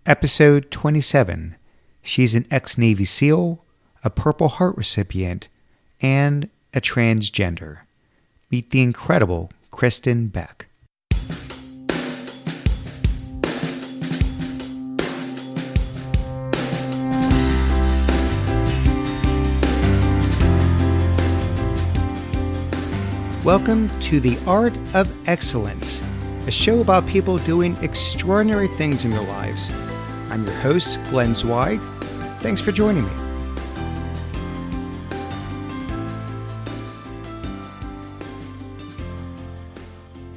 Episode 27. She's an ex-Navy SEAL, a Purple Heart recipient, and a transgender. Meet the incredible Kristin Beck. Welcome to The Art of Excellence, a show about people doing extraordinary things in their lives. I'm your host, Glenn Zweig. Thanks for joining me.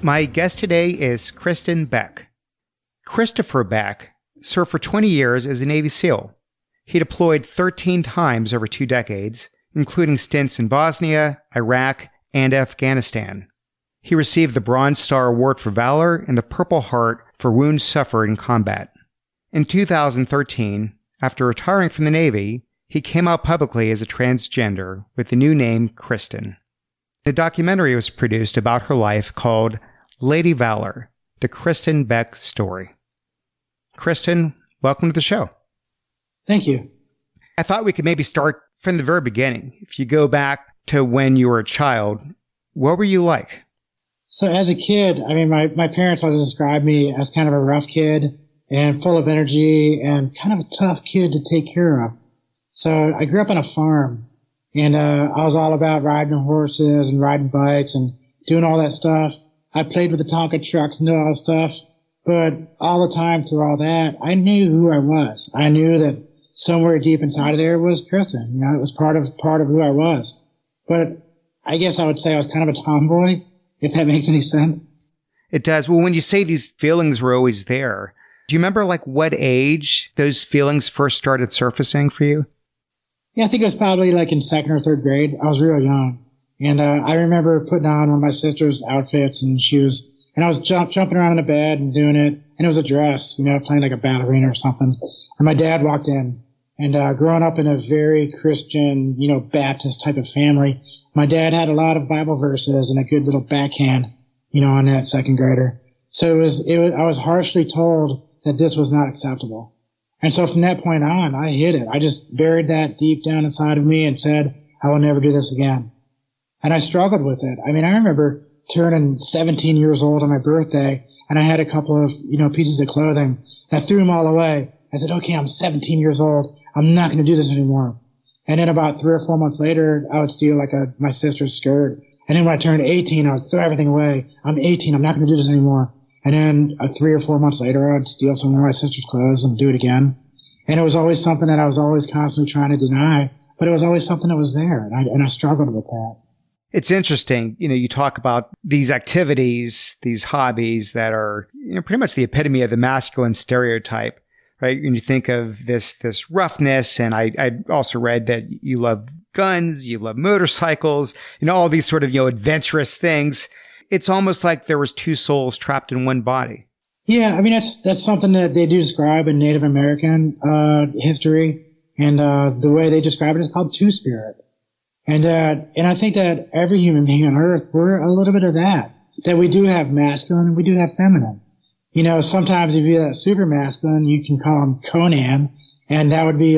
My guest today is Kristin Beck. Christopher Beck served for 20 years as a Navy SEAL. He deployed 13 times over 2 decades, including stints in Bosnia, Iraq, and Afghanistan. He received the Bronze Star Award for Valor and the Purple Heart for wounds suffered in combat. In 2013, after retiring from the Navy, he came out publicly as a transgender with the new name Kristin. A documentary was produced about her life called Lady Valor, the Kristin Beck Story. Kristin, welcome to the show. Thank you. I thought we could maybe start from the very beginning. If you go back to when you were a child, what were you like? So as a kid, my parents always described me as kind of a rough kid and full of energy and kind of a tough kid to take care of. So I grew up on a farm, and I was all about riding horses and riding bikes and doing all that stuff. I played with the Tonka trucks and did all that stuff. But all the time through all that, I knew who I was. I knew that somewhere deep inside of there was Kristin. It was part of who I was. But I guess I would say I was kind of a tomboy, if that makes any sense. It does. Well, when you say these feelings were always there, do you remember what age those feelings first started surfacing for you? Yeah, I think it was probably in second or third grade. I was real young. And I remember putting on one of my sister's outfits, and I was jumping around in the bed and doing it. And it was a dress, playing like a ballerina or something. And my dad walked in. And growing up in a very Christian, Baptist type of family, my dad had a lot of Bible verses and a good little backhand, on that second grader. So I was harshly told that this was not acceptable. And so from that point on, I hid it. I just buried that deep down inside of me and said, I will never do this again. And I struggled with it. I remember turning 17 years old on my birthday, and I had a couple of, pieces of clothing. And I threw them all away. I said, okay, I'm 17 years old. I'm not going to do this anymore. And then about 3 or 4 months later, I would steal my sister's skirt. And then when I turned 18, I would throw everything away. I'm 18. I'm not going to do this anymore. And then 3 or 4 months later, I'd steal some of my sister's clothes and do it again. And it was always something that I was always constantly trying to deny, but it was always something that was there. And I struggled with that. It's interesting. You talk about these activities, these hobbies that are pretty much the epitome of the masculine stereotype. Right? When you think of this roughness, and I also read that you love guns, you love motorcycles, all these sort of, adventurous things. It's almost like there was 2 souls trapped in one body. Yeah. That's something that they do describe in Native American, history. And, the way they describe it is called two-spirit. And I think that every human being on earth, we're a little bit of that we do have masculine and we do have feminine. Sometimes if you're that super masculine, you can call him Conan, and that would be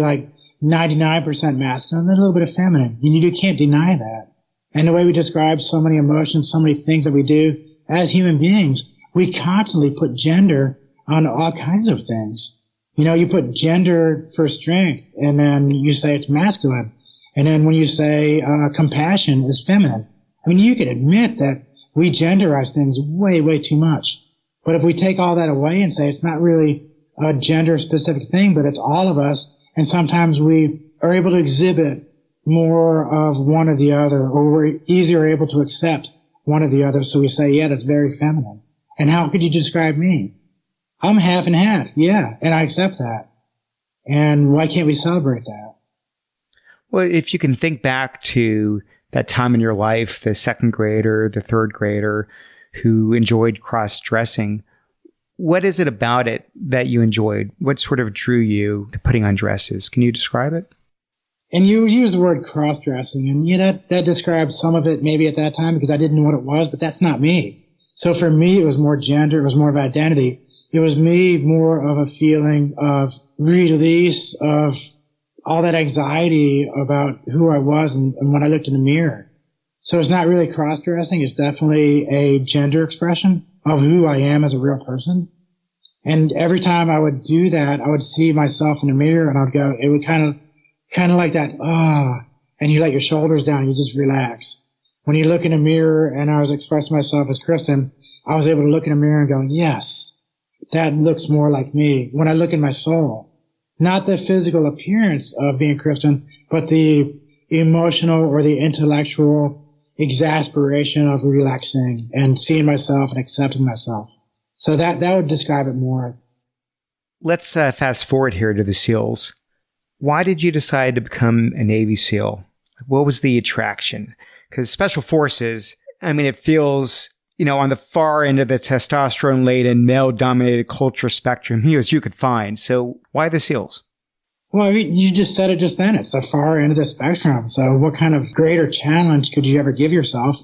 99% masculine and a little bit of feminine. You can't deny that. And the way we describe so many emotions, so many things that we do as human beings, we constantly put gender on all kinds of things. You put gender for strength, and then you say it's masculine. And then when you say compassion is feminine, you can admit that we genderize things way, way too much. But if we take all that away and say it's not really a gender-specific thing, but it's all of us, and sometimes we are able to exhibit more of one or the other, or we're easier able to accept one or the other, so we say, yeah, that's very feminine. And how could you describe me? I'm half and half, yeah, and I accept that. And why can't we celebrate that? Well, if you can think back to that time in your life, the second grader, the third grader, who enjoyed cross-dressing. What is it about it that you enjoyed? What sort of drew you to putting on dresses? Can you describe it? And you use the word cross-dressing, and that describes some of it maybe at that time because I didn't know what it was, but that's not me. So for me, it was more gender, it was more of identity. it was me more of a feeling of release of all that anxiety about who I was and when I looked in the mirror. So it's not really cross-dressing. It's definitely a gender expression of who I am as a real person. And every time I would do that, I would see myself in the mirror and I'd go, it would kind of like that, and you let your shoulders down, you just relax. When you look in the mirror and I was expressing myself as Kristin, I was able to look in the mirror and go, yes, that looks more like me. When I look in my soul, not the physical appearance of being Kristin, but the emotional or the intellectual exasperation of relaxing and seeing myself and accepting myself. So that would describe it more. Let's fast forward here to the SEALs. Why did you decide to become a Navy SEAL? What was the attraction? Because Special Forces, I mean, it feels, on the far end of the testosterone-laden, male-dominated culture spectrum, as you could find. So why the SEALs? Well, I mean, you just said it just then. It's the far end of the spectrum. So what kind of greater challenge could you ever give yourself?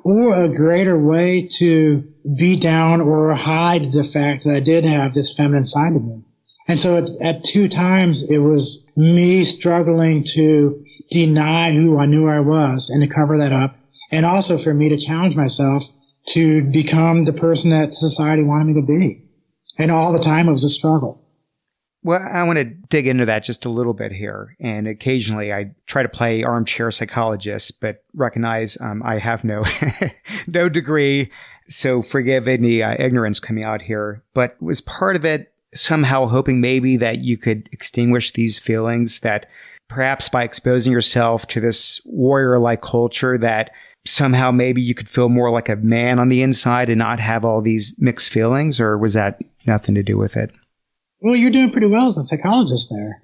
Or a greater way to beat down or hide the fact that I did have this feminine side to me. And so at two times, it was me struggling to deny who I knew I was and to cover that up. And also for me to challenge myself to become the person that society wanted me to be. And all the time it was a struggle. Well, I want to dig into that just a little bit here. And occasionally I try to play armchair psychologist, but recognize I have no no degree. So forgive any ignorance coming out here. But was part of it somehow hoping maybe that you could extinguish these feelings, that perhaps by exposing yourself to this warrior-like culture, that somehow maybe you could feel more like a man on the inside and not have all these mixed feelings? Or was that nothing to do with it? Well, you're doing pretty well as a psychologist there.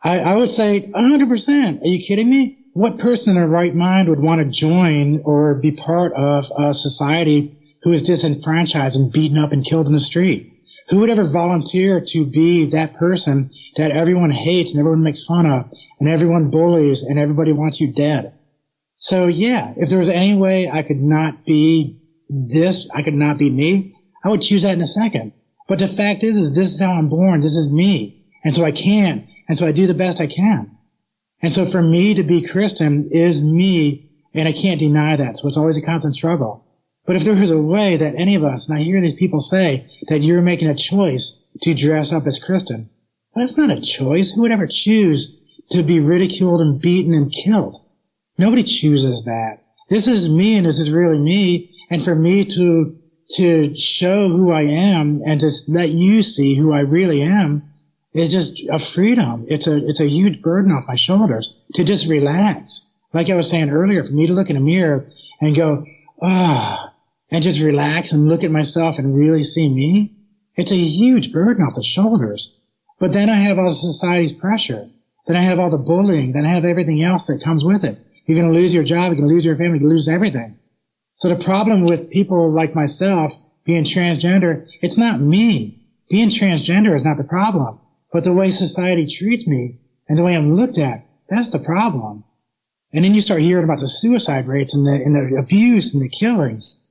I would say 100%. Are you kidding me? What person in their right mind would want to join or be part of a society who is disenfranchised and beaten up and killed in the street? Who would ever volunteer to be that person that everyone hates and everyone makes fun of and everyone bullies and everybody wants you dead? So yeah, if there was any way I could not be this, I could not be me, I would choose that in a second. But the fact is this is how I'm born. This is me. And so I can. And so I do the best I can. And so for me to be Kristin is me, and I can't deny that. So it's always a constant struggle. But if there was a way that any of us, and I hear these people say that you're making a choice to dress up as Kristin, well, that's not a choice. Who would ever choose to be ridiculed and beaten and killed? Nobody chooses that. This is me, and this is really me. And for me to show who I am and to let you see who I really am is just a freedom. It's a huge burden off my shoulders to just relax. Like I was saying earlier, for me to look in a mirror and go, and just relax and look at myself and really see me, it's a huge burden off the shoulders. But then I have all society's pressure. Then I have all the bullying. Then I have everything else that comes with it. You're going to lose your job. You're going to lose your family. You're going to lose everything. So the problem with people like myself being transgender, it's not me. Being transgender is not the problem. But the way society treats me and the way I'm looked at, that's the problem. And then you start hearing about the suicide rates and the abuse and the killings.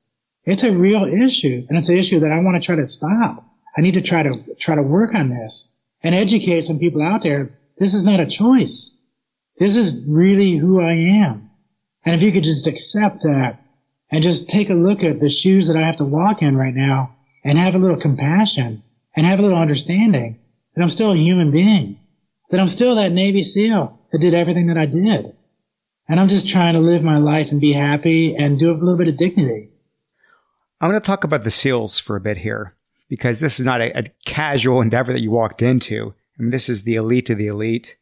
It's a real issue. And it's an issue that I want to try to stop. I need to try to work on this and educate some people out there. This is not a choice. This is really who I am. And if you could just accept that, and just take a look at the shoes that I have to walk in right now and have a little compassion and have a little understanding that I'm still a human being, that I'm still that Navy SEAL that did everything that I did. And I'm just trying to live my life and be happy and do a little bit of dignity. I'm going to talk about the SEALs for a bit here, because this is not a casual endeavor that you walked into. I mean, this is the elite of the elite.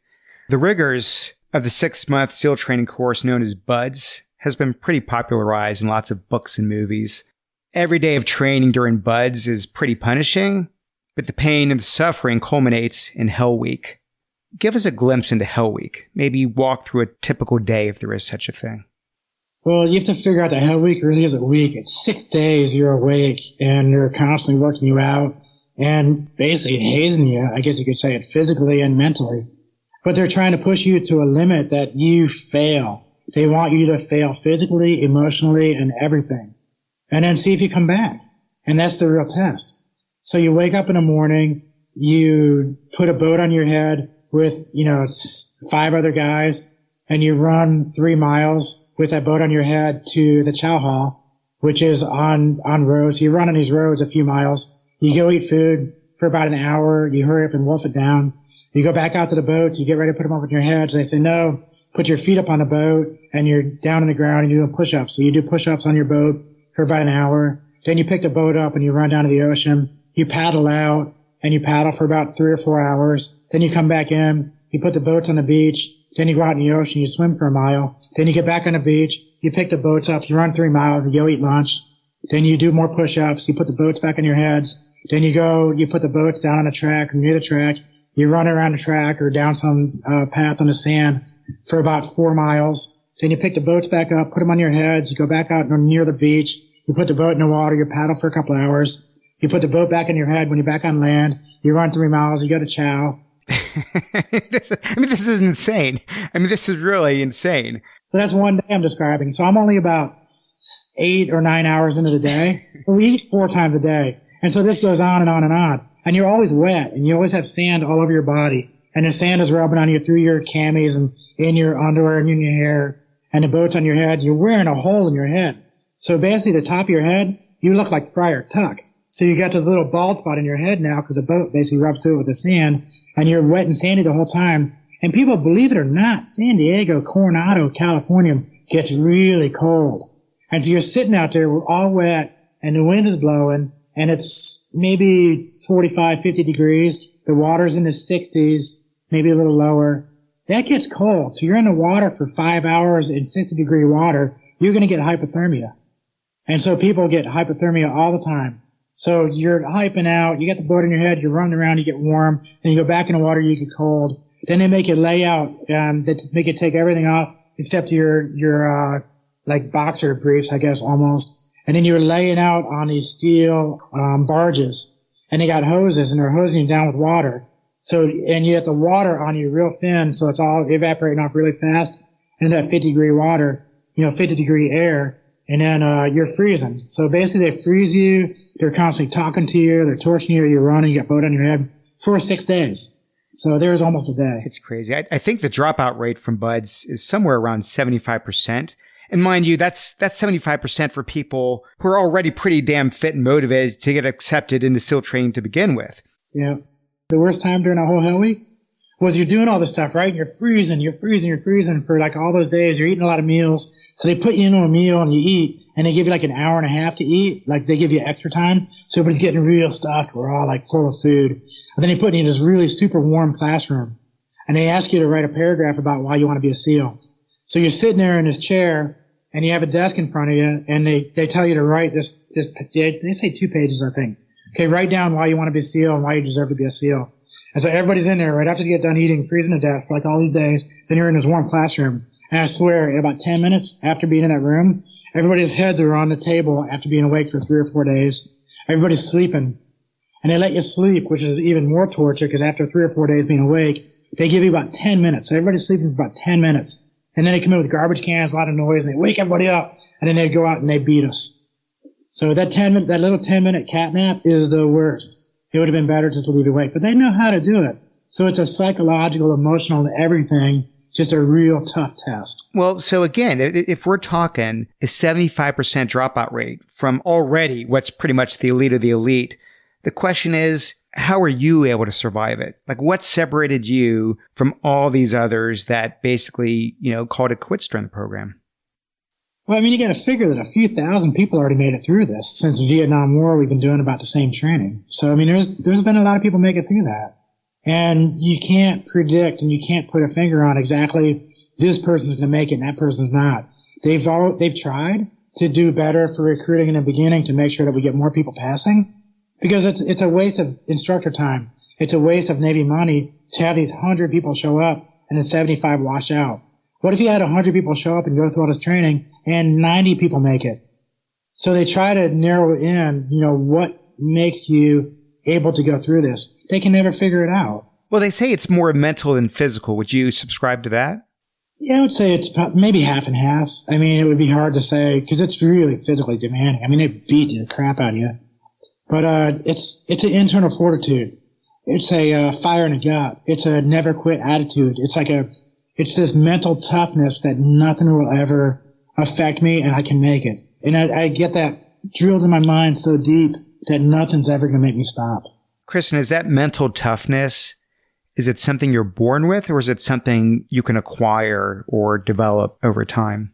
The rigors of the 6-month SEAL training course known as BUDS has been pretty popularized in lots of books and movies. Every day of training during BUDS is pretty punishing, but the pain and the suffering culminates in Hell Week. Give us a glimpse into Hell Week. Maybe walk through a typical day if there is such a thing. Well, you have to figure out that Hell Week really is a week. It's 6 days you're awake, and they're constantly working you out and basically hazing you, I guess you could say it, physically and mentally. But they're trying to push you to a limit that you fail. They want you to fail physically, emotionally, and everything. And then see if you come back. And that's the real test. So you wake up in the morning, you put a boat on your head with, 5 other guys, and you run 3 miles with that boat on your head to the chow hall, which is on roads. You run on these roads a few miles. You go eat food for about an hour. You hurry up and wolf it down. You go back out to the boat. You get ready to put them up on your heads. They say, no, put your feet up on the boat, and you're down on the ground and you're doing push-ups. So you do push-ups on your boat for about an hour. Then you pick the boat up and you run down to the ocean. You paddle out and you paddle for about 3 or 4 hours. Then you come back in. You put the boats on the beach. Then you go out in the ocean. You swim for a mile. Then you get back on the beach. You pick the boats up. You run 3 miles. You go eat lunch. Then you do more push-ups. You put the boats back on your heads. Then you put the boats down on the track or near the track. You run around the track or down some path on the sand for about 4 miles. Then you pick the boats back up, put them on your heads. You go back out near the beach. You put the boat in the water. You paddle for a couple hours. You put the boat back on your head when you're back on land. You run 3 miles. You go to chow. This is insane. This is really insane. So that's one day I'm describing. So I'm only about 8 or 9 hours into the day. We eat 4 times a day. And so this goes on and on and on. And you're always wet, and you always have sand all over your body. And the sand is rubbing on you through your camis and in your underwear and in your hair. And the boat's on your head. You're wearing a hole in your head. So basically the top of your head, you look like Friar Tuck. So you got this little bald spot in your head now because the boat basically rubs through it with the sand. And you're wet and sandy the whole time. And people, believe it or not, San Diego, Coronado, California gets really cold. And so you're sitting out there, we're all wet, and the wind is blowing, and it's maybe 45, 50 degrees. The water's in the 60s, maybe a little lower. That gets cold. So you're in the water for 5 hours in 60-degree water, you're going to get hypothermia. And so people get hypothermia all the time. So you're hyping out, you get the boat in your head, you're running around, you get warm, then you go back in the water, you get cold. Then they make you lay out, they make you take everything off except your like boxer briefs, I guess, almost. And then you're laying out on these steel, barges. And they got hoses, and they're hosing you down with water. So, and you get the water on you real thin, so it's all evaporating off really fast. And that 50-degree water, 50-degree air, and then, you're freezing. So basically they freeze you, they're constantly talking to you, they're torching you, you're running, you got boat on your head for 6 days. So there's almost a day. It's crazy. I think the dropout rate from buds is somewhere around 75%. And mind you, that's 75% for people who are already pretty damn fit and motivated to get accepted into SEAL training to begin with. Yeah. The worst time during a whole hell week was you're doing all this stuff, right? You're freezing for like all those days. You're eating a lot of meals. So they put you into a meal and you eat, and they give you like an hour and a half to eat. Like they give you extra time. So everybody's getting real stuffed. We're all like full of food. And then they put you in this really super warm classroom. And they ask you to write a paragraph about why you want to be a SEAL. So you're sitting there in this chair, and you have a desk in front of you, and they tell you to write this, they say 2 pages, I think. Okay, write down why you want to be a SEAL and why you deserve to be a SEAL. And so everybody's in there right after they get done eating, freezing to death for like all these days. Then you're in this warm classroom. And I swear, in about 10 minutes after being in that room, everybody's heads are on the table after being awake for 3 or 4 days. Everybody's sleeping. And they let you sleep, which is even more torture because after 3 or 4 days being awake, they give you about 10 minutes. So everybody's sleeping for about 10 minutes. And then they come in with garbage cans, a lot of noise, and they wake everybody up. And then they go out and they beat us. So that little 10-minute cat nap is the worst. It would have been better just to leave you awake. But they know how to do it. So it's a psychological, emotional, everything, just a real tough test. Well, so again, if we're talking a 75% dropout rate from already what's pretty much the elite of the elite, the question is, how are you able to survive it? Like, what separated you from all these others that basically, called it quits during the program? Well, you got to figure that a few thousand people already made it through this. Since the Vietnam War, we've been doing about the same training. So, there's been a lot of people make it through that. And you can't predict and you can't put a finger on exactly this person's going to make it and that person's not. They've tried to do better for recruiting in the beginning to make sure that we get more people passing. Because it's a waste of instructor time. It's a waste of Navy money to have these 100 people show up and then 75 wash out. What if you had 100 people show up and go through all this training and 90 people make it? So they try to narrow in, what makes you able to go through this. They can never figure it out. Well, they say it's more mental than physical. Would you subscribe to that? Yeah, I would say it's maybe half and half. It would be hard to say because it's really physically demanding. They beat the crap out of you. But it's an internal fortitude. It's a fire in the gut. It's a never quit attitude. It's this mental toughness that nothing will ever affect me, and I can make it. And I get that drilled in my mind so deep that nothing's ever going to make me stop. Kristin, is that mental toughness, is it something you're born with, or is it something you can acquire or develop over time?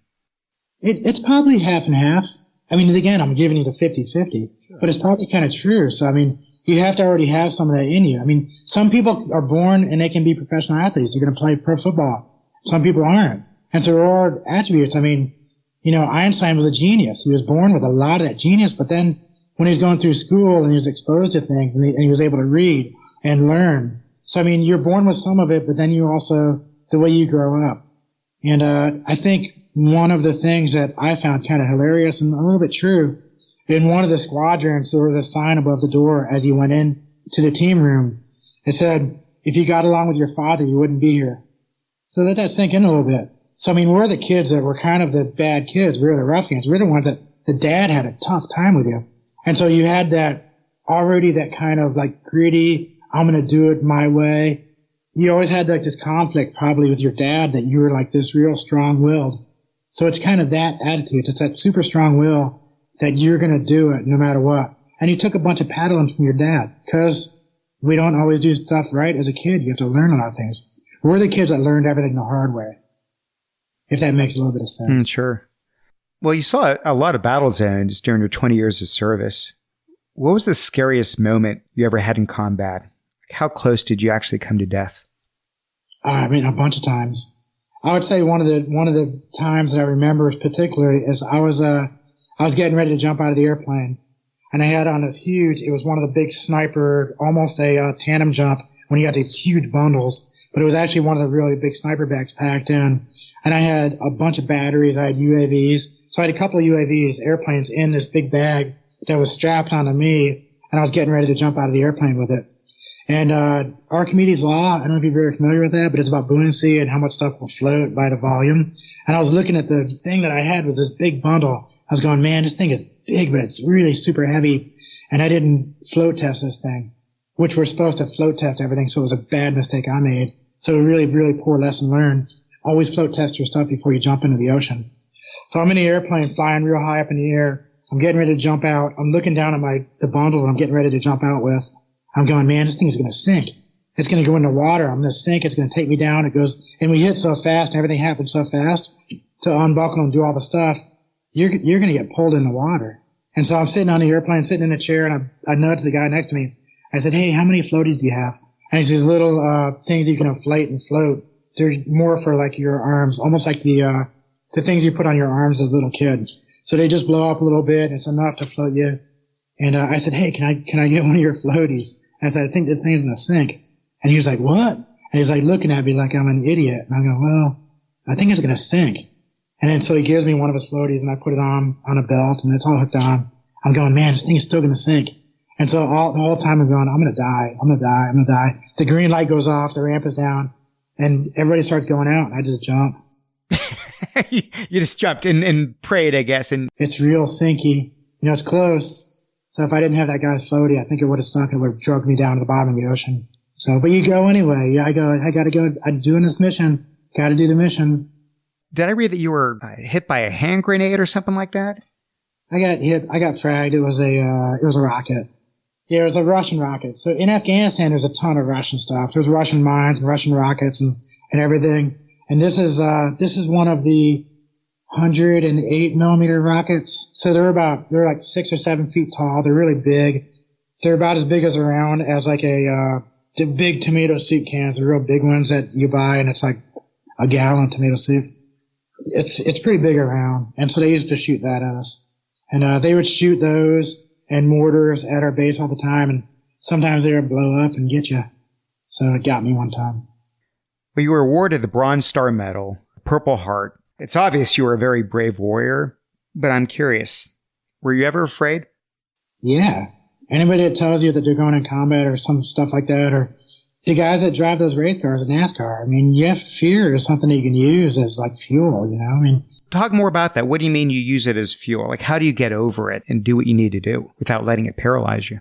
It's probably half and half. I mean, again, I'm giving you the 50-50, but it's probably kind of true. So, I mean, you have to already have some of that in you. I mean, some people are born and they can be professional athletes. They're going to play pro football. Some people aren't. And so there are attributes. I mean, Einstein was a genius. He was born with a lot of that genius, but then when he was going through school and he was exposed to things and he was able to read and learn. So, I mean, you're born with some of it, but then you also, the way you grow up. And I think one of the things that I found kind of hilarious and a little bit true, in one of the squadrons, there was a sign above the door as you went in to the team room. It said, if you got along with your father, you wouldn't be here. So let that sink in a little bit. So, I mean, we're the kids that were kind of the bad kids. We're the ruffians. We're the ones that the dad had a tough time with you. And so you had that already, that kind of like gritty, I'm going to do it my way. You always had like this conflict probably with your dad that you were like this real strong-willed. So it's kind of that attitude. It's that super strong will that you're going to do it no matter what. And you took a bunch of paddling from your dad because we don't always do stuff right as a kid. You have to learn a lot of things. We're the kids that learned everything the hard way, if that makes a little bit of sense. Sure. Well, you saw a lot of battle zones during your 20 years of service. What was the scariest moment you ever had in combat? How close did you actually come to death? I mean, a bunch of times. I would say one of the times that I remember particularly is I was getting ready to jump out of the airplane, and I had on this huge. It was one of the big sniper, almost a tandem jump when you got these huge bundles, but it was actually one of the really big sniper bags packed in. And I had a bunch of batteries. I had UAVs. So I had a couple of UAVs, airplanes, in this big bag that was strapped onto me, and I was getting ready to jump out of the airplane with it. And Archimedes' law, I don't know if you're very familiar with that, but it's about buoyancy and how much stuff will float by the volume. And I was looking at the thing that I had with this big bundle. I was going, man, this thing is big, but it's really super heavy. And I didn't float test this thing, which we're supposed to float test everything, so it was a bad mistake I made. So a really, really poor lesson learned. Always float test your stuff before you jump into the ocean. So I'm in the airplane flying real high up in the air. I'm getting ready to jump out. I'm looking down at the bundle that I'm getting ready to jump out with. I'm going, man, this thing is going to sink. It's going to go into water. I'm going to sink. It's going to take me down. It goes, and we hit so fast and everything happens so fast to unbuckle and do all the stuff. You're going to get pulled in the water. And so I'm sitting on the airplane, sitting in a chair, and I nudged the guy next to me. I said, hey, how many floaties do you have? And he says, little things you can inflate and float. They're more for like your arms, almost like the things you put on your arms as a little kid. So they just blow up a little bit. It's enough to float you. And I said, hey, can I get one of your floaties? I said, I think this thing's going to sink. And he was like, what? And he's like looking at me like I'm an idiot. And I go, well, I think it's going to sink. And then so he gives me one of his floaties and I put it on a belt and it's all hooked on. I'm going, man, this thing is still going to sink. And so the whole time I'm going, I'm going to die. I'm going to die. I'm going to die. The green light goes off. The ramp is down. And everybody starts going out, and I just jump. You just jumped and prayed, I guess. And it's real sinky. It's close. So if I didn't have that guy's floaty, I think it would have sunk and would have dragged me down to the bottom of the ocean. So, but you go anyway. Yeah, I got to go. I'm doing this mission. Got to do the mission. Did I read that you were hit by a hand grenade or something like that? I got hit. I got fragged. It was a rocket. Yeah, it was a Russian rocket. So in Afghanistan, there's a ton of Russian stuff. There's Russian mines and Russian rockets and everything. And this is one of the 108 millimeter rockets. So they're like 6 or 7 feet tall. They're really big. They're about as big as around as like the big tomato soup cans, the real big ones that you buy, and it's like a gallon of tomato soup. It's pretty big around. And so they used to shoot that at us. And they would shoot those and mortars at our base all the time, and sometimes they would blow up and get you. So it got me one time. Well, you were awarded the Bronze Star Medal, Purple Heart. It's obvious you were a very brave warrior, but I'm curious, were you ever afraid? Yeah. Anybody that tells you that they're going in combat or some stuff like that, or the guys that drive those race cars in NASCAR, I mean, fear is something that you can use as like fuel, I mean, talk more about that. What do you mean you use it as fuel? Like, how do you get over it and do what you need to do without letting it paralyze you?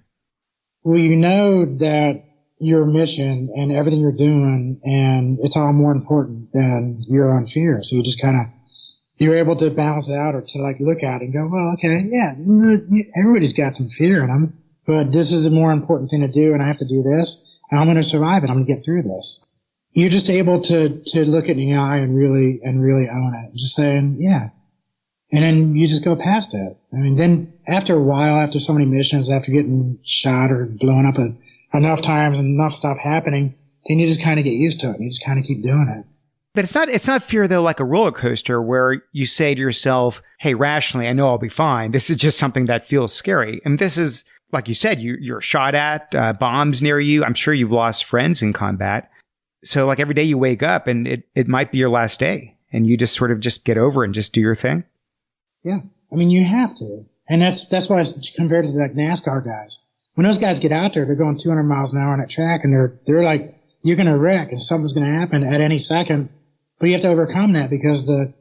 Well, you know that your mission and everything you're doing, and it's all more important than your own fear. So you just kind of, you're able to balance it out or to like look at it and go, well, okay, yeah, everybody's got some fear in them, but this is a more important thing to do, and I have to do this, and I'm going to survive it. I'm going to get through this. You're just able to look it in the eye and really own it. Just saying, yeah. And then you just go past it. I mean, then after a while, after so many missions, after getting shot or blown up enough times and enough stuff happening, then you just kind of get used to it. You just kind of keep doing it. But it's not fear, though, like a roller coaster where you say to yourself, hey, rationally, I know I'll be fine. This is just something that feels scary. And this is, like you said, you're shot at, bombs near you. I'm sure you've lost friends in combat. So like every day you wake up and it might be your last day and you just sort of just get over it and just do your thing. Yeah. I mean, you have to. And that's why I compared it to like NASCAR guys. When those guys get out there, they're going 200 miles an hour on that track and they're like, you're going to wreck and something's going to happen at any second. But you have to overcome that because the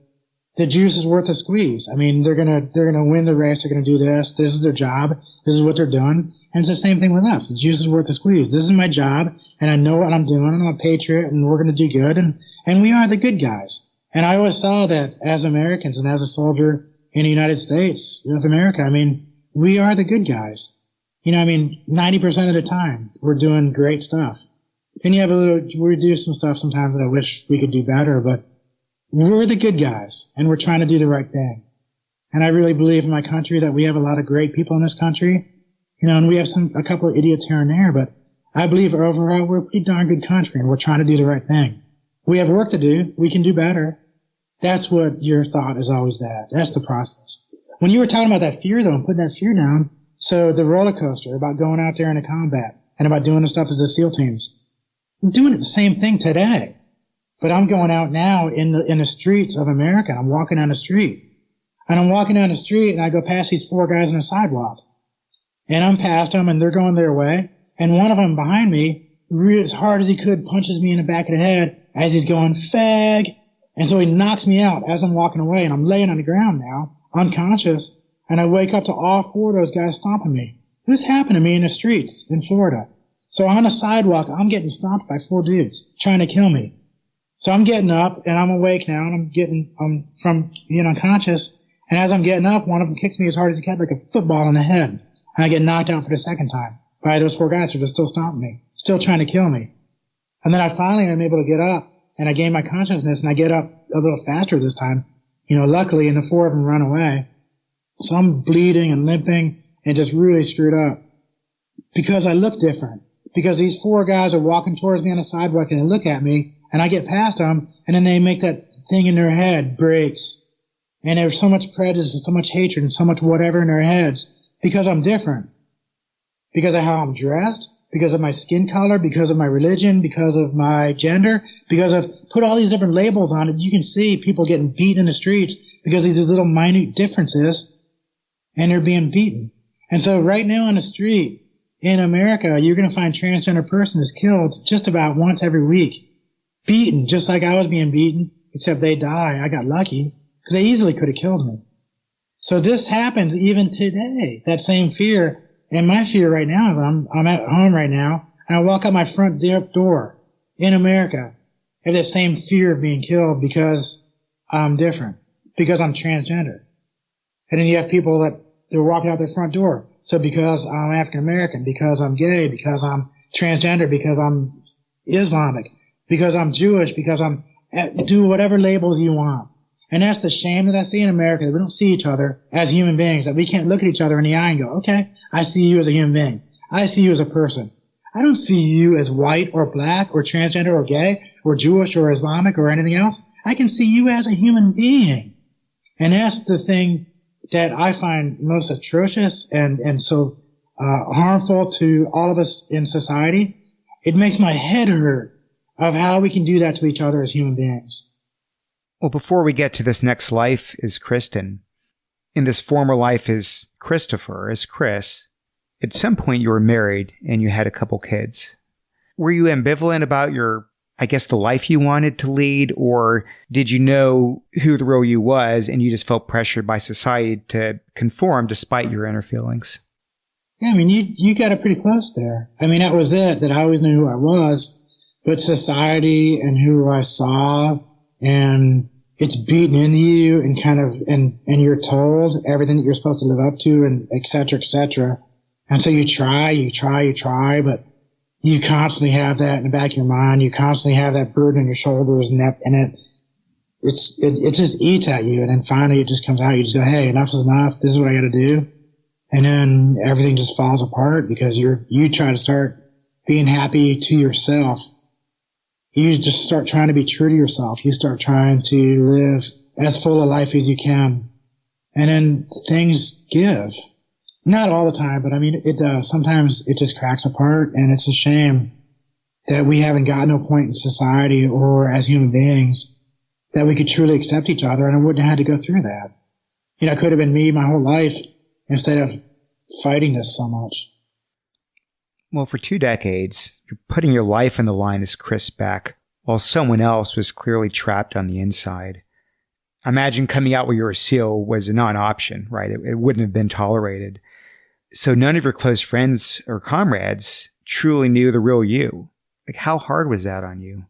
juice is worth a squeeze. I mean, they're going to win the race. They're going to do this. This is their job. This is what they're doing. And it's the same thing with us. The juice is worth the squeeze. This is my job and I know what I'm doing. I'm a patriot and we're going to do good. And we are the good guys. And I always saw that as Americans and as a soldier in the United States of America. I mean, we are the good guys. You know, I mean, 90% of the time, we're doing great stuff. And you have we do some stuff sometimes that I wish we could do better, but we're the good guys, and we're trying to do the right thing. And I really believe in my country that we have a lot of great people in this country, you know, and we have a couple of idiots here and there, but I believe overall we're a pretty darn good country, and we're trying to do the right thing. We have work to do. We can do better. That's what your thought is always that. That's the process. When you were talking about that fear, though, and putting that fear down, so the roller coaster about going out there into combat and about doing the stuff as the SEAL teams, I'm doing it the same thing today. But I'm going out now in the streets of America. I'm walking down the street. And I'm walking down the street and I go past these four guys on the sidewalk. And I'm past them and they're going their way. And one of them behind me, as hard as he could, punches me in the back of the head as he's going, fag. And so he knocks me out as I'm walking away. And I'm laying on the ground now, unconscious. And I wake up to all four of those guys stomping me. This happened to me in the streets in Florida. So on the sidewalk, I'm getting stomped by four dudes trying to kill me. So I'm getting up and I'm awake now and I'm from being unconscious. And as I'm getting up, one of them kicks me as hard as he can, like a football in the head. And I get knocked out for the second time by those four guys who are just still stomping me, still trying to kill me. And then I finally am able to get up and I gain my consciousness and I get up a little faster this time, you know, luckily, and the four of them run away. So I'm bleeding and limping and just really screwed up because I look different. Because these four guys are walking towards me on the sidewalk and they look at me and I get past them and then they make that thing in their head breaks. And there's so much prejudice and so much hatred and so much whatever in their heads because I'm different. Because of how I'm dressed, because of my skin color, because of my religion, because of my gender, because I've put all these different labels on it. You can see people getting beat in the streets because of these little minute differences and they're being beaten. And so right now on the street, in America, you're going to find transgender person is killed just about once every week. Beaten, just like I was being beaten, except they die. I got lucky, because they easily could have killed me. So this happens even today, that same fear. And my fear right now, I'm at home right now, and I walk out my front door in America, I have that same fear of being killed because I'm different, because I'm transgender. And then you have people that they're walking out their front door. So because I'm African American, because I'm gay, because I'm transgender, because I'm Islamic, because I'm Jewish, because I'm do whatever labels you want. And that's the shame that I see in America, that we don't see each other as human beings, that we can't look at each other in the eye and go, okay, I see you as a human being. I see you as a person. I don't see you as white or black or transgender or gay or Jewish or Islamic or anything else. I can see you as a human being. And that's the thing that I find most atrocious and so harmful to all of us in society. It makes my head hurt of how we can do that to each other as human beings. Well, before we get to this next life as Kristin, in this former life as Christopher, as Chris, at some point you were married and you had a couple kids. Were you ambivalent about your I guess, the life you wanted to lead? Or did you know who the real you was and you just felt pressured by society to conform despite your inner feelings? Yeah, I mean, you got it pretty close there. I mean, that was it, that I always knew who I was, but society and who I saw, and it's beaten into you and kind of, and you're told everything that you're supposed to live up to, and et cetera, et cetera. And so you try, but you constantly have that in the back of your mind. You constantly have that burden on your shoulders, and it just eats at you. And then finally it just comes out. You just go, hey, enough is enough. This is what I got to do. And then everything just falls apart because you try to start being happy to yourself. You just start trying to be true to yourself. You start trying to live as full a life as you can. And then things give. Not all the time, but I mean, it does. Sometimes it just cracks apart, and it's a shame that we haven't gotten to a point in society or as human beings that we could truly accept each other, and I wouldn't have had to go through that. You know, it could have been me my whole life instead of fighting this so much. Well, for 2 decades, you're putting your life on the line as Chris Beck, while someone else was clearly trapped on the inside. I imagine coming out where you're a SEAL was a non-option, right? It wouldn't have been tolerated. So none of your close friends or comrades truly knew the real you. Like, how hard was that on you?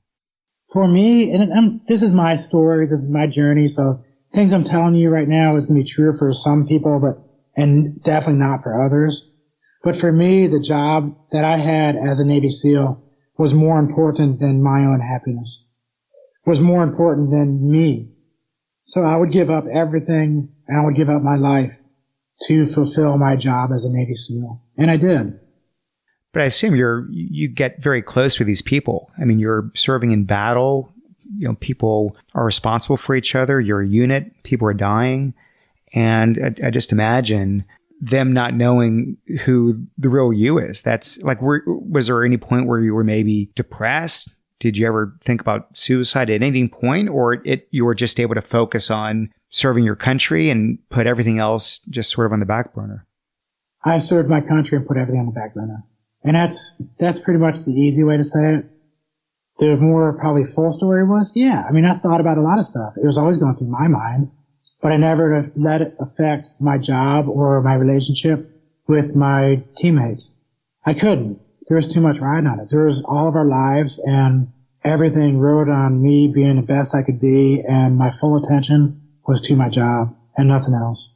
For me, and this is my story, this is my journey, so things I'm telling you right now is going to be true for some people, and definitely not for others. But for me, the job that I had as a Navy SEAL was more important than my own happiness, was more important than me. So I would give up everything, and I would give up my life to fulfill my job as a Navy SEAL. And I did. But I assume you get very close with these people. I mean, you're serving in battle. You know, people are responsible for each other. You're a unit. People are dying. And I just imagine them not knowing who the real you is. That's like, was there any point where you were maybe depressed? Did you ever think about suicide at any point, or you were just able to focus on serving your country and put everything else just sort of on the back burner? I served my country and put everything on the back burner. And that's pretty much the easy way to say it. The more probably full story was, yeah, I mean, I thought about a lot of stuff. It was always going through my mind, but I never let it affect my job or my relationship with my teammates. I couldn't. There was too much riding on it. There was all of our lives, and everything rode on me being the best I could be, and my full attention was to my job and nothing else.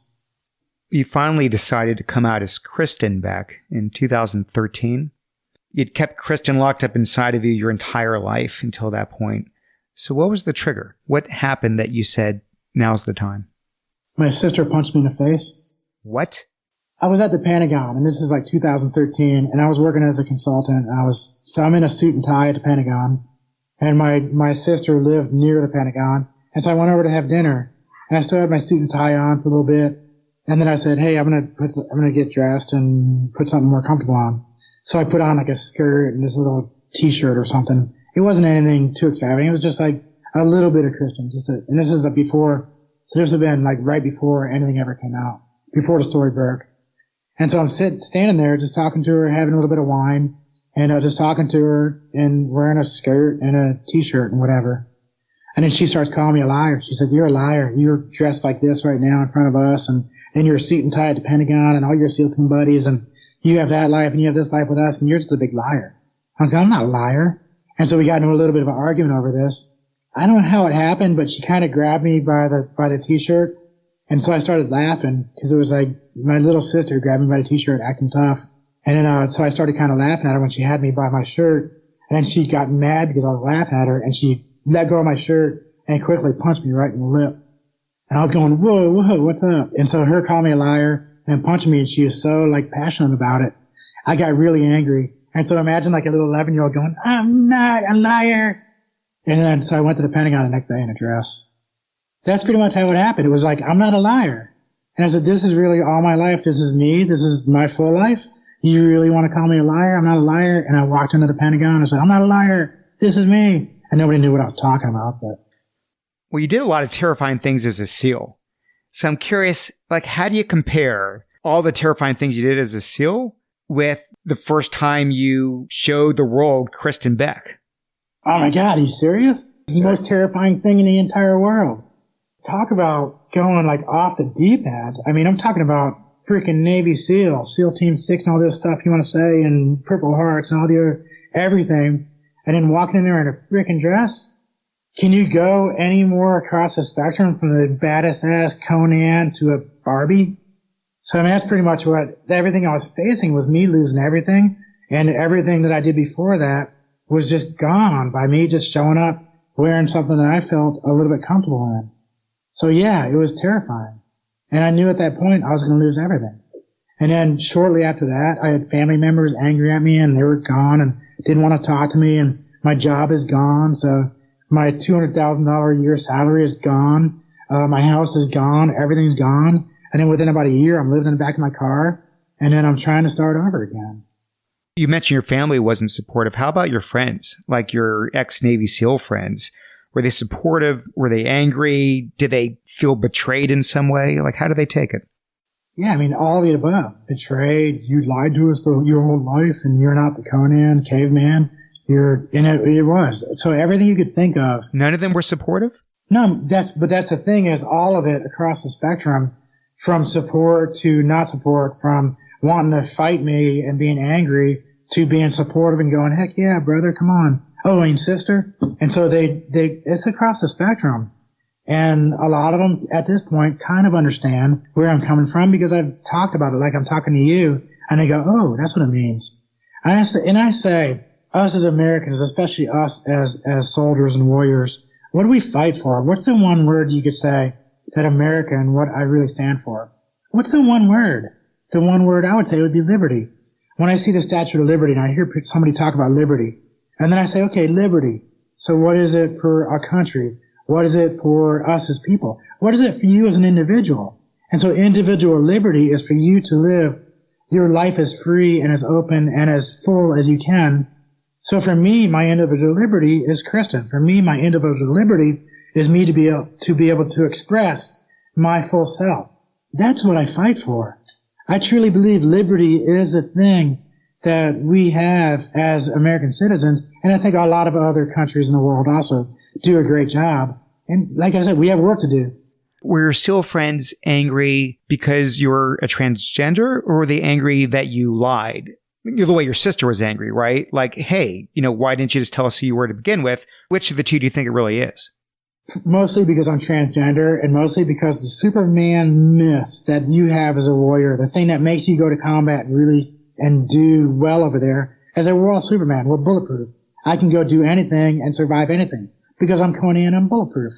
You finally decided to come out as Kristin Beck in 2013. You'd kept Kristin locked up inside of you your entire life until that point. So what was the trigger? What happened that you said, now's the time? My sister punched me in the face. What? I was at the Pentagon, and this is like 2013, and I was working as a consultant. So I'm in a suit and tie at the Pentagon, and my sister lived near the Pentagon, and so I went over to have dinner, and I still had my suit and tie on for a little bit, and then I said, hey, I'm gonna get dressed and put something more comfortable on. So I put on like a skirt and this little t-shirt or something. It wasn't anything too extravagant. It was just like a little bit of Christian, and this is before, so this would have been like right before anything ever came out, before the story broke. And so I'm standing there just talking to her, having a little bit of wine, and just talking to her and wearing a skirt and a t-shirt and whatever. And then she starts calling me a liar. She said, you're a liar. You're dressed like this right now in front of us, and you're suit and tie at the Pentagon and all your SEAL team buddies, and you have that life and you have this life with us, and you're just a big liar. I was like, I'm not a liar. And so we got into a little bit of an argument over this. I don't know how it happened, but she kind of grabbed me by the t-shirt. And so I started laughing because it was like my little sister grabbed me by the t-shirt acting tough. And then, so I started kind of laughing at her when she had me by my shirt. And then she got mad because I was laughing at her, and she let go of my shirt and quickly punched me right in the lip. And I was going, whoa, what's up? And so her calling me a liar and punching me, and she was so like passionate about it. I got really angry. And so imagine like a little 11-year-old going, I'm not a liar. And then so I went to the Pentagon the next day in a dress. That's pretty much how it happened. It was like, I'm not a liar. And I said, this is really all my life. This is me. This is my full life. You really want to call me a liar? I'm not a liar. And I walked into the Pentagon and said, I'm not a liar. This is me. And nobody knew what I was talking about. But well, you did a lot of terrifying things as a SEAL. So I'm curious, like, how do you compare all the terrifying things you did as a SEAL with the first time you showed the world Kristin Beck? Oh my God, are you serious? It's the most terrifying thing in the entire world. Talk about going like off the deep end. I mean, I'm talking about freaking Navy SEAL, SEAL Team 6 and all this stuff you want to say, and Purple Hearts and all the other everything, and then walking in there in a freaking dress. Can you go any more across the spectrum from the baddest ass Conan to a Barbie? So I mean, that's pretty much what everything I was facing was me losing everything, and everything that I did before that was just gone by me just showing up wearing something that I felt a little bit comfortable in. So yeah, it was terrifying. And I knew at that point I was going to lose everything. And then shortly after that, I had family members angry at me and they were gone and didn't want to talk to me, and my job is gone. So my $200,000 a year salary is gone. My house is gone. Everything's gone. And then within about a year, I'm living in the back of my car, and then I'm trying to start over again. You mentioned your family wasn't supportive. How about your friends, like your ex-Navy SEAL friends? Were they supportive? Were they angry? Did they feel betrayed in some way? Like, how did they take it? Yeah, I mean, all of the above. Betrayed. You lied to us your whole life, and you're not the Conan caveman. It was. So everything you could think of. None of them were supportive? No, that's the thing is all of it across the spectrum, from support to not support, from wanting to fight me and being angry to being supportive and going, heck yeah, brother, come on. Oh, and sister. And so it's across the spectrum. And a lot of them at this point kind of understand where I'm coming from because I've talked about it like I'm talking to you, and they go, oh, that's what it means. And I say, us as Americans, especially us as soldiers and warriors, what do we fight for? What's the one word you could say that America and what I really stand for? What's the one word? The one word I would say would be liberty. When I see the Statue of Liberty and I hear somebody talk about liberty, and then I say, okay, liberty. So what is it for our country? What is it for us as people? What is it for you as an individual? And so individual liberty is for you to live your life as free and as open and as full as you can. So for me, my individual liberty is Kristin. For me, my individual liberty is me to be able to express my full self. That's what I fight for. I truly believe liberty is a thing that we have as American citizens, and I think a lot of other countries in the world also do a great job. And like I said, we have work to do. Were your SEAL friends angry because you're a transgender, or were they angry that you lied? The way your sister was angry, right? Like, hey, why didn't you just tell us who you were to begin with? Which of the two do you think it really is? Mostly because I'm transgender, and mostly because the Superman myth that you have as a warrior, the thing that makes you go to combat and do well over there, is that we're all Superman. We're bulletproof. I can go do anything and survive anything because I'm Conan, I'm bulletproof.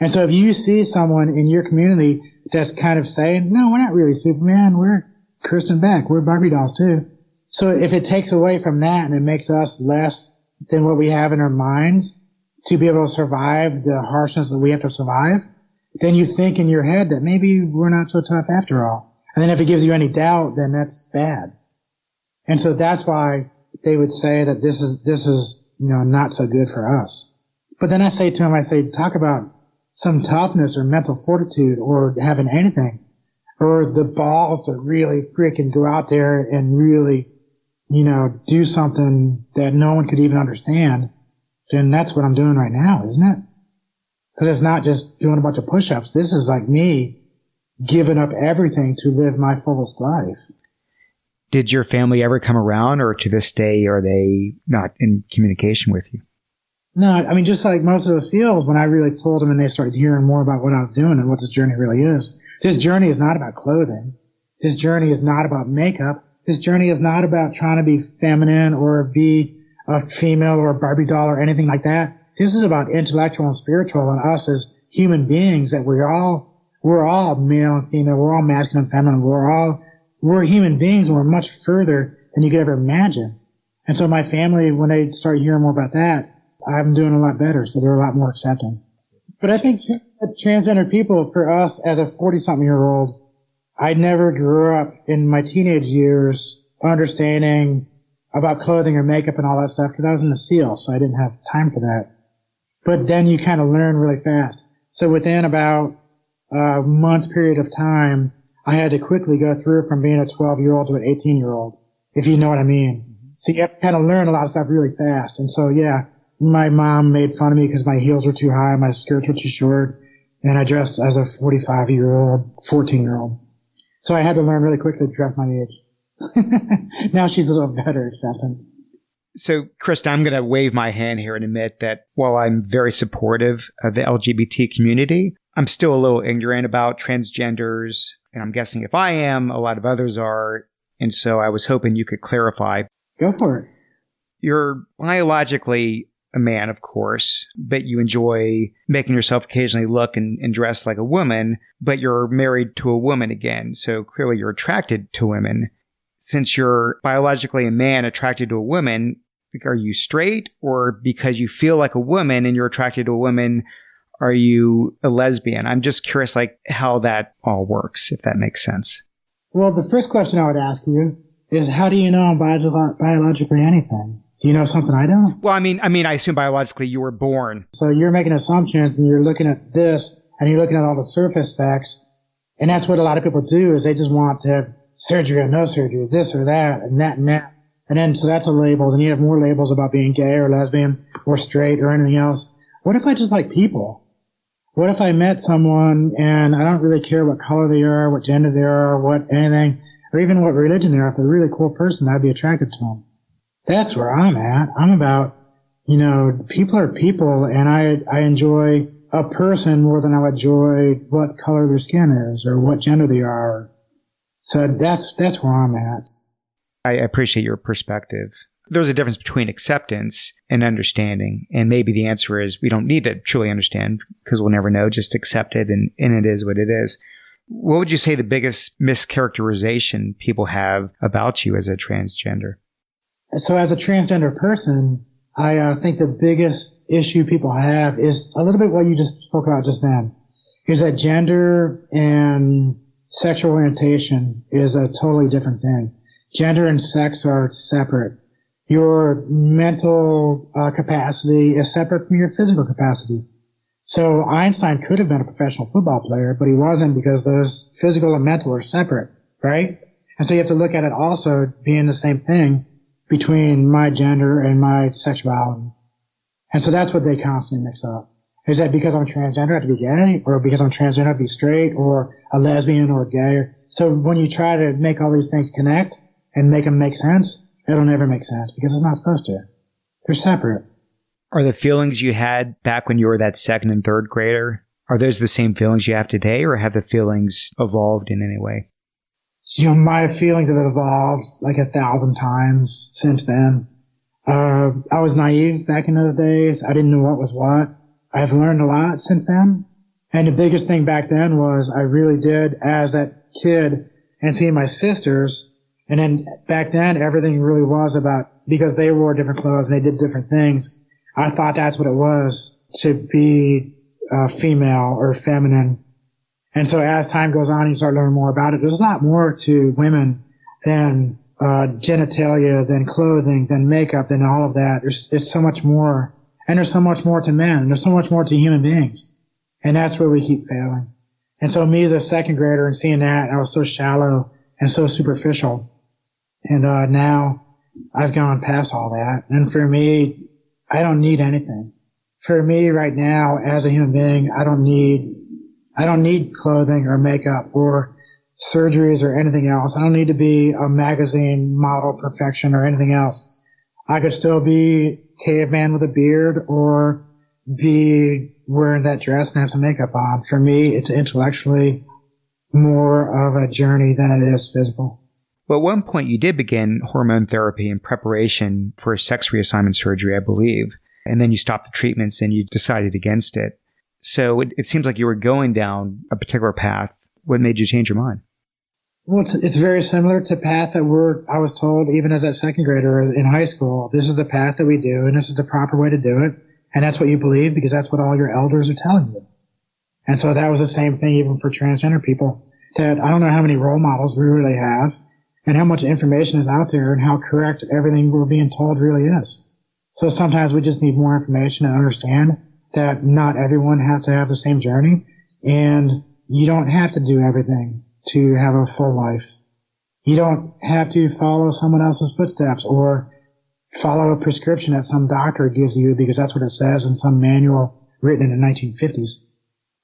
And so if you see someone in your community that's kind of saying, no, we're not really Superman, we're Kristin Beck, we're Barbie dolls too. So if it takes away from that and it makes us less than what we have in our minds to be able to survive the harshness that we have to survive, then you think in your head that maybe we're not so tough after all. And then if it gives you any doubt, then that's bad. And so that's why they would say that this is not so good for us. But then I say to them, talk about some toughness or mental fortitude or having anything, or the balls to really freaking go out there and really, do something that no one could even understand. Then that's what I'm doing right now, isn't it? Because it's not just doing a bunch of push-ups. This is like me giving up everything to live my fullest life. Did your family ever come around, or to this day, are they not in communication with you? No, I mean, just like most of the SEALs, when I really told them and they started hearing more about what I was doing and what this journey really is, this journey is not about clothing. This journey is not about makeup. This journey is not about trying to be feminine or be a female or a Barbie doll or anything like that. This is about intellectual and spiritual, and us as human beings, that we're all male and female, we're all masculine and feminine, we're human beings, and we're much further than you could ever imagine. And so my family, when they started hearing more about that, I'm doing a lot better, so they're a lot more accepting. But I think transgender people, for us as a 40-something-year-old, I never grew up in my teenage years understanding about clothing or makeup and all that stuff because I was in the SEAL, so I didn't have time for that. But then you kind of learn really fast. So within about a month period of time, I had to quickly go through from being a 12-year-old to an 18-year-old, if you know what I mean. So you have to kind of learn a lot of stuff really fast. And so, yeah, my mom made fun of me because my heels were too high, my skirts were too short, and I dressed as a 45-year-old, 14-year-old. So I had to learn really quickly to dress my age. Now she's a little better acceptance. So, Kristin, I'm going to wave my hand here and admit that while I'm very supportive of the LGBT community, I'm still a little ignorant about transgenders. And I'm guessing if I am, a lot of others are. And so I was hoping you could clarify. Go for it. You're biologically a man, of course, but you enjoy making yourself occasionally look and dress like a woman, but you're married to a woman again. So clearly you're attracted to women. Since you're biologically a man attracted to a woman, are you straight, or because you feel like a woman and you're attracted to a woman, are you a lesbian? I'm just curious, like, how that all works, if that makes sense. Well, the first question I would ask you is, how do you know I'm biologically anything? Do you know something I don't? Well, I mean, I assume biologically you were born. So you're making assumptions and you're looking at this and you're looking at all the surface facts. And that's what a lot of people do, is they just want to have surgery or no surgery, this or that and that and that. And then, so that's a label. Then you have more labels about being gay or lesbian or straight or anything else. What if I just like people? What if I met someone and I don't really care what color they are, what gender they are, what anything, or even what religion they are? If they're a really cool person, I'd be attracted to them. That's where I'm at. I'm about, people are people, and I enjoy a person more than I would enjoy what color their skin is or what gender they are. So that's where I'm at. I appreciate your perspective. There's a difference between acceptance and understanding. And maybe the answer is we don't need to truly understand because we'll never know. Just accept it, and it is what it is. What would you say the biggest mischaracterization people have about you as a transgender? So as a transgender person, I think the biggest issue people have is a little bit what you just spoke about just then, is that gender and sexual orientation is a totally different thing. Gender and sex are separate. Your mental capacity is separate from your physical capacity. So Einstein could have been a professional football player, but he wasn't because those physical and mental are separate, right? And so you have to look at it also being the same thing between my gender and my sexuality. And so that's what they constantly mix up. Is that because I'm transgender, I have to be gay? Or because I'm transgender, I have to be straight? Or a lesbian or gay? So when you try to make all these things connect and make them make sense, it'll never make sense because it's not supposed to. They're separate. Are the feelings you had back when you were that second and third grader, are those the same feelings you have today, or have the feelings evolved in any way? My feelings have evolved like 1,000 times since then. I was naive back in those days. I didn't know what was what. I've learned a lot since then. And the biggest thing back then was I really did, as that kid and seeing my sisters, and then back then everything really was about, because they wore different clothes and they did different things, I thought that's what it was to be female or feminine. And so as time goes on, you start learning more about it. There's a lot more to women than genitalia, than clothing, than makeup, than all of that. There's so much more. And there's so much more to men. And there's so much more to human beings. And that's where we keep failing. And so me as a second grader and seeing that, I was so shallow and so superficial. And now I've gone past all that. And for me, I don't need anything. For me right now, as a human being, I don't need clothing or makeup or surgeries or anything else. I don't need to be a magazine model perfection or anything else. I could still be caveman with a beard or be wearing that dress and have some makeup on. For me, it's intellectually more of a journey than it is physical. Well, at one point you did begin hormone therapy in preparation for sex reassignment surgery, I believe. And then you stopped the treatments and you decided against it. So it seems like you were going down a particular path. What made you change your mind? Well, it's very similar to path that I was told even as a second grader in high school. This is the path that we do, and this is the proper way to do it. And that's what you believe because that's what all your elders are telling you. And so that was the same thing even for transgender people. That I don't know how many role models we really have and how much information is out there and how correct everything we're being told really is. So sometimes we just need more information to understand that not everyone has to have the same journey, and you don't have to do everything to have a full life. You don't have to follow someone else's footsteps or follow a prescription that some doctor gives you because that's what it says in some manual written in the 1950s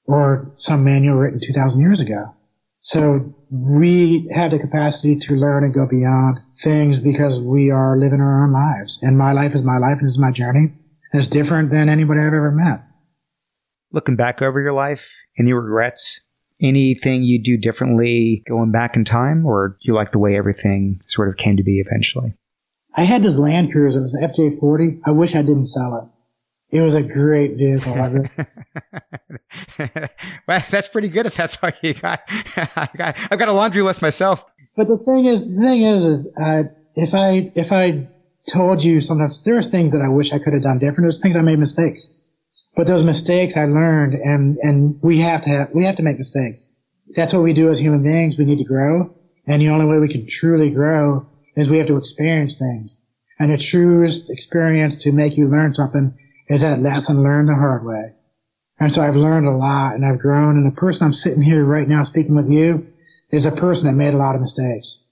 or some manual written 2,000 years ago. So we have the capacity to learn and go beyond things because we are living our own lives. And my life is my life and it's my journey. And it's different than anybody I've ever met. Looking back over your life, any regrets? Anything you do differently going back in time, or do you like the way everything sort of came to be eventually? I had this Land Cruiser. It was an FJ40. I wish I didn't sell it. It was a great vehicle. Well, that's pretty good if that's all you got. I've got a laundry list myself. But the thing is, if I told you sometimes there's things that I wish I could have done different. There's things I made mistakes. But those mistakes I learned, and we have to make mistakes. That's what we do as human beings. We need to grow, and the only way we can truly grow is we have to experience things. And the truest experience to make you learn something is that lesson learned the hard way. And so I've learned a lot, and I've grown. And the person I'm sitting here right now speaking with you is a person that made a lot of mistakes,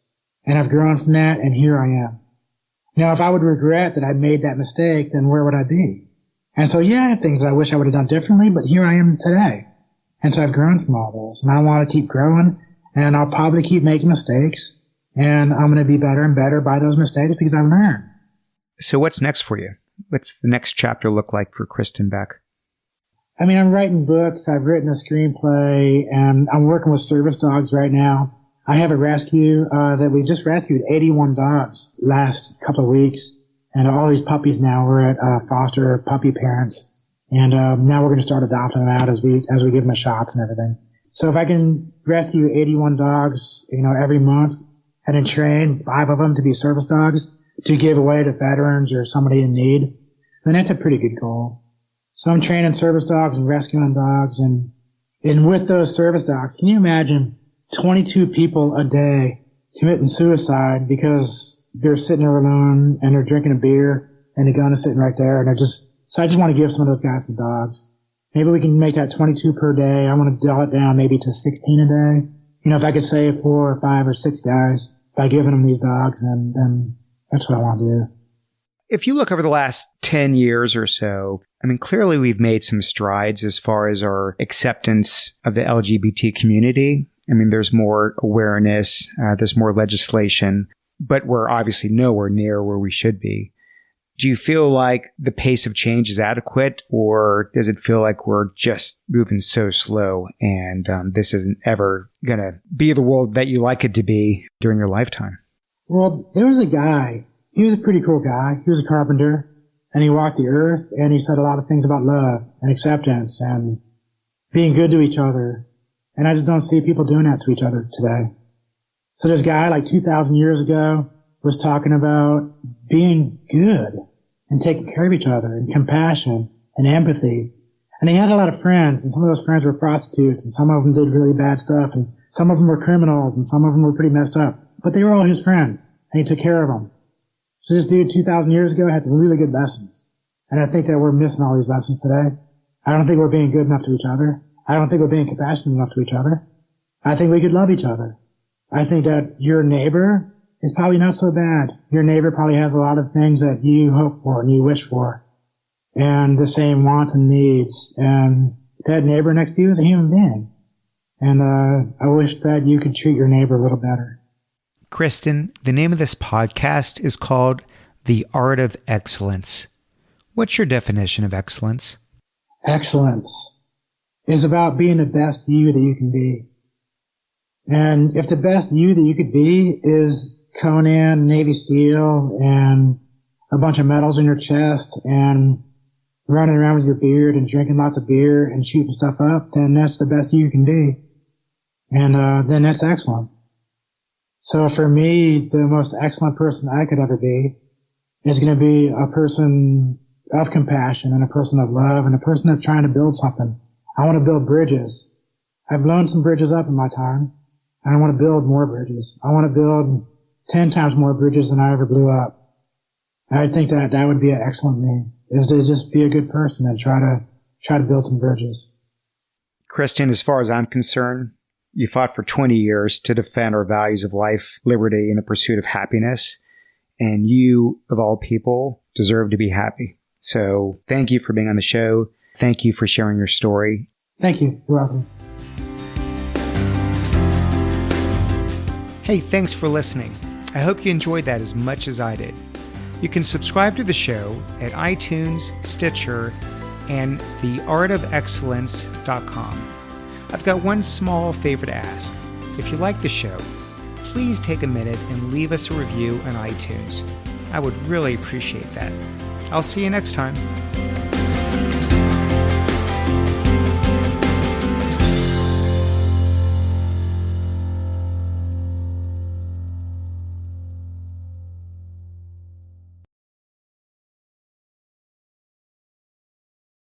and I've grown from that, and here I am. Now, if I would regret that I made that mistake, then where would I be? And so, yeah, I have things that I wish I would have done differently, but here I am today. And so I've grown from all those. And I want to keep growing, and I'll probably keep making mistakes, and I'm going to be better and better by those mistakes because I've learned. So what's next for you? What's the next chapter look like for Kristin Beck? I mean, I'm writing books, I've written a screenplay, and I'm working with service dogs right now. I have a rescue that we just rescued 81 dogs last couple of weeks. And all these puppies now, we're at foster puppy parents. And now we're going to start adopting them out as we give them the shots and everything. So if I can rescue 81 dogs, every month and then train 5 of them to be service dogs to give away to veterans or somebody in need, then that's a pretty good goal. So I'm training service dogs and rescuing dogs. And with those service dogs, can you imagine 22 people a day committing suicide because they're sitting there alone and they're drinking a beer and the gun is sitting right there and so I just want to give some of those guys some dogs. Maybe we can make that 22 per day. I want to dial it down maybe to 16 a day. If I could save 4 or 5 or 6 guys by giving them these dogs, and that's what I want to do. If you look over the last 10 years or so, I mean, clearly we've made some strides as far as our acceptance of the LGBT community. I mean, there's more awareness, there's more legislation, but we're obviously nowhere near where we should be. Do you feel like the pace of change is adequate, or does it feel like we're just moving so slow and this isn't ever going to be the world that you like it to be during your lifetime? Well, there was a guy. He was a pretty cool guy. He was a carpenter, and he walked the earth, and he said a lot of things about love and acceptance and being good to each other. And I just don't see people doing that to each other today. So this guy, like 2,000 years ago, was talking about being good and taking care of each other and compassion and empathy. And he had a lot of friends, and some of those friends were prostitutes, and some of them did really bad stuff, and some of them were criminals, and some of them were pretty messed up. But they were all his friends, and he took care of them. So this dude 2,000 years ago had some really good lessons. And I think that we're missing all these lessons today. I don't think we're being good enough to each other. I don't think we're being compassionate enough to each other. I think we could love each other. I think that your neighbor is probably not so bad. Your neighbor probably has a lot of things that you hope for and you wish for, and the same wants and needs. And that neighbor next to you is a human being. And I wish that you could treat your neighbor a little better. Kristin, the name of this podcast is called The Art of Excellence. What's your definition of excellence? Excellence is about being the best you that you can be. And if the best you that you could be is Conan, Navy SEAL, and a bunch of medals in your chest, and running around with your beard and drinking lots of beer and shooting stuff up, then that's the best you can be. And then that's excellent. So for me, the most excellent person I could ever be is going to be a person of compassion and a person of love and a person that's trying to build something. I want to build bridges. I've blown some bridges up in my time. I want to build more bridges. I want to build 10 times more bridges than I ever blew up. I think that that would be an excellent me, is to just be a good person and try to build some bridges. Kristin, as far as I'm concerned, you fought for 20 years to defend our values of life, liberty, and the pursuit of happiness. And you, of all people, deserve to be happy. So thank you for being on the show. Thank you for sharing your story. Thank you. You're welcome. Hey, thanks for listening. I hope you enjoyed that as much as I did. You can subscribe to the show at iTunes, Stitcher, and theartofexcellence.com. I've got one small favor to ask. If you like the show, please take a minute and leave us a review on iTunes. I would really appreciate that. I'll see you next time.